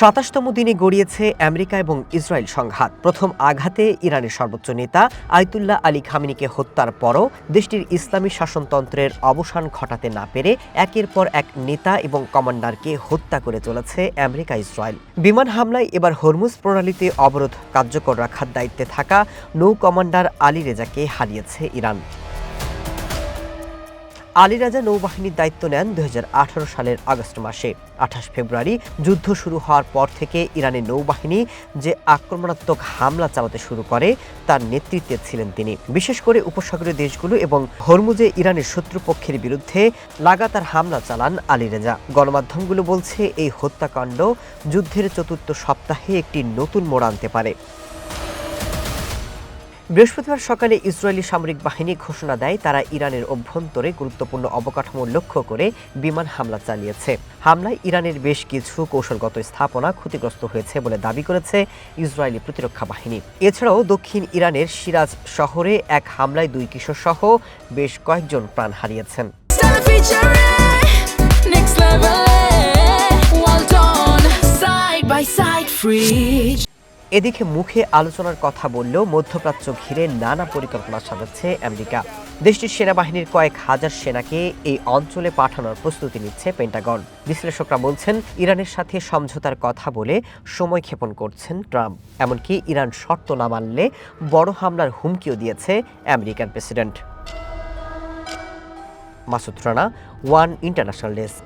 ২৭তম দিনে গড়িয়েছে আমেরিকা এবং ইসরায়েল সংঘাত। প্রথম আঘাতে ইরানের সর্বোচ্চ নেতা আয়াতুল্লাহ আলী খামেনিকে হত্যার পরও দেশটির ইসলামী শাসনতন্ত্রের অবসান ঘটাতে না পেরে একের পর এক নেতা এবং কমান্ডারকে হত্যা করে চলেছে আমেরিকা ইসরায়েল। বিমান হামলায় এবার হরমুজ প্রণালীতে অবরোধ কার্যকর রাখার দায়িত্বে থাকা নৌ কমান্ডার আলী রেজাকে হারিয়েছে ইরান। আলী রাজা নৌবাহিনীর দায়িত্ব নেন ২০১৮ সালের আগস্ট মাসে। ২৮ ফেব্রুয়ারি যুদ্ধ শুরু হওয়ার পর থেকে ইরানের নৌবাহিনী যে আক্রমণাত্মক হামলা চালাতে শুরু করে তার নেতৃত্বে ছিলেন তিনি। বিশেষ করে উপসাগরীয় দেশগুলো এবং হরমুজে ইরানের শত্রুপক্ষের বিরুদ্ধে লাগাতার হামলা চালান আলী রেজা। গণমাধ্যমগুলো বলছে এই হত্যাকাণ্ড যুদ্ধের চতুর্থ সপ্তাহে একটি নতুন মোড় আনতে পারে। বৃহস্পতিবার সকালে ইসরায়েলি সামরিক বাহিনী ঘোষণা দেয় তারা ইরানের অভ্যন্তরে গুরুত্বপূর্ণ অবকাঠামো লক্ষ্য করে বিমান হামলা চালিয়েছে। হামলায় ইরানের বেশ কিছু কৌশলগত স্থাপনা ক্ষতিগ্রস্ত হয়েছে বলে দাবি করেছে ইসরায়েলি প্রতিরক্ষা বাহিনী। এছাড়াও দক্ষিণ ইরানের সিরাজ শহরে এক হামলায় ২ কিশোর সহ বেশ কয়েকজন প্রাণ হারিয়েছেন। এদিকে মুখে আলোচনার কথা বললেও মধ্যপ্রাচ্য ঘিরে নানা পরিকল্পনা সাজাচ্ছে আমেরিকা। দেশটির সেনাবাহিনীর কয়েক হাজার সেনাকে এই অঞ্চলে পাঠানোর প্রস্তুতি নিচ্ছে পেন্টাগন। বিশ্লেষকরা বলছেন ইরানের সাথে সমঝোতার কথা বলে সময় ক্ষেপণ করছেন ট্রাম্প। এমনকি ইরান শর্ত না মানলে বড় হামলার হুমকিও দিয়েছে American president. Masud Rana, one international desk.